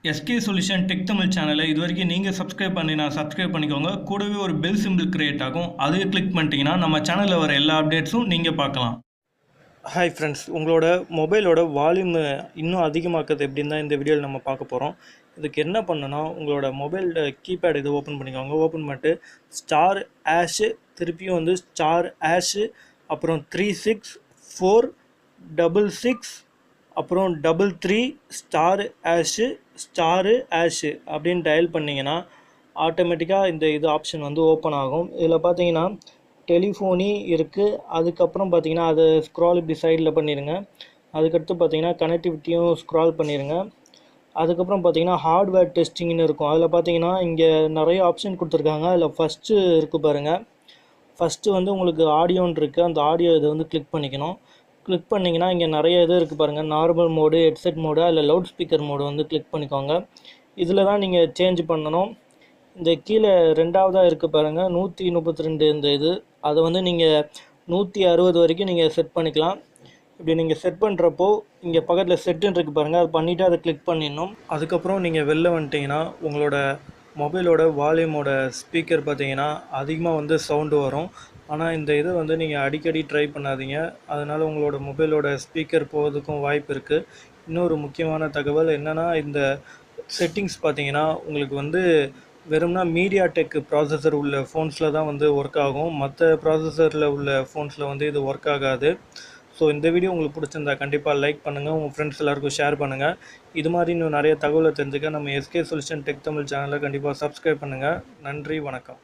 SK solution tech Tamil சேனலை இது வரைக்கும் நீங்கள் சப்ஸ்கிரைப் பண்ணினா சப்ஸ்கிரைப் பண்ணிக்கோங்க. கூடவே ஒரு பெல் சிம்பிள் கிரியேட் ஆகும், அதை கிளிக் பண்ணிட்டீங்கன்னா நம்ம சேனலில் வர எல்லா அப்டேட்ஸும் நீங்கள் பார்க்கலாம். ஹாய் ஃப்ரெண்ட்ஸ், உங்களோட மொபைலோட வால்யூம் இன்னும் அதிகமாக்குறது எப்படின்னு தான் இந்த வீடியோவில் நம்ம பார்க்க போகிறோம். இதுக்கு என்ன பண்ணணும்னா, உங்களோட மொபைல் கீபேட் இது ஓப்பன் பண்ணிக்கோங்க. ஓப்பன் பண்ணிட்டு ஸ்டார் ஆஷு, திருப்பியும் வந்து ஸ்டார் ஆஷு, அப்புறம் 36466 அப்புறம் 33 ஸ்டார் ஆஷு ஸ்டாரு ஆஷு அப்படின்னு டயல் பண்ணிங்கன்னா ஆட்டோமேட்டிக்காக இந்த இது ஆப்ஷன் வந்து ஓப்பன் ஆகும். இதில் பார்த்தீங்கன்னா டெலிஃபோனி இருக்குது. அதுக்கப்புறம் பார்த்தீங்கன்னா அதை ஸ்க்ரால் இப்படி சைடில் பண்ணிடுங்க. அதுக்கடுத்து பார்த்தீங்கன்னா கனெக்டிவிட்டியும் ஸ்க்ரால் பண்ணிடுங்க. அதுக்கப்புறம் பார்த்தீங்கன்னா ஹார்ட்வேர் டெஸ்டிங்னு இருக்கும். அதில் பார்த்தீங்கன்னா இங்கே நிறைய ஆப்ஷன் கொடுத்துருக்காங்க. அதில் ஃபஸ்ட்டு இருக்குது பாருங்கள். ஃபஸ்ட்டு வந்து உங்களுக்கு ஆடியோன்னு இருக்குது. அந்த ஆடியோ இதை வந்து கிளிக் பண்ணிக்கணும். கிளிக் பண்ணிங்கன்னா இங்கே நிறைய இது இருக்குது பாருங்கள். நார்மல் மோடு, ஹெட்செட் மோடு, அதில் லவுட் ஸ்பீக்கர் மோடு வந்து கிளிக் பண்ணிக்கோங்க. இதில் தான் நீங்கள் சேஞ்ச் பண்ணணும். இந்த கீழே ரெண்டாவதாக இருக்குது பாருங்கள் 132 இந்த இது, அதை வந்து நீங்கள் 160 வரைக்கும் நீங்கள் செட் பண்ணிக்கலாம். இப்படி நீங்கள் செட் பண்ணுறப்போ இங்கே பக்கத்தில் செட்டுன்னு இருக்குது பாருங்கள், அது பண்ணிவிட்டு அதை கிளிக் பண்ணிடணும். அதுக்கப்புறம் நீங்கள் வெளில வந்துட்டிங்கன்னா உங்களோட மொபைலோட வால்யூமோட ஸ்பீக்கர் பார்த்தீங்கன்னா அதிகமாக வந்து சவுண்டு வரும். ஆனால் இந்த இதை வந்து நீங்கள் அடிக்கடி ட்ரை பண்ணாதீங்க, அதனால் உங்களோட மொபைலோட ஸ்பீக்கர் போகிறதுக்கும் வாய்ப்பு இருக்குது. இன்னொரு முக்கியமான தகவல் என்னென்னா, இந்த செட்டிங்ஸ் பார்த்தீங்கன்னா உங்களுக்கு வந்து வெறும்னா மீடியா டெக் ப்ராசஸர் உள்ள ஃபோன்ஸில் தான் வந்து ஒர்க் ஆகும். மற்ற ப்ராசஸரில் உள்ள ஃபோன்ஸில் வந்து இது ஒர்க் ஆகாது. ஸோ இந்த வீடியோ உங்களுக்கு பிடிச்சிருந்தா கண்டிப்பாக லைக் பண்ணுங்கள், உங்கள் ஃப்ரெண்ட்ஸ் எல்லாருக்கும் ஷேர் பண்ணுங்கள். இது மாதிரி இன்னும் நிறைய தகவலை தெரிஞ்சுக்க நம்ம எஸ்கே சொல்யூஷன் டெக் தமிழ் சேனலை கண்டிப்பாக சப்ஸ்கிரைப் பண்ணுங்கள். நன்றி, வணக்கம்.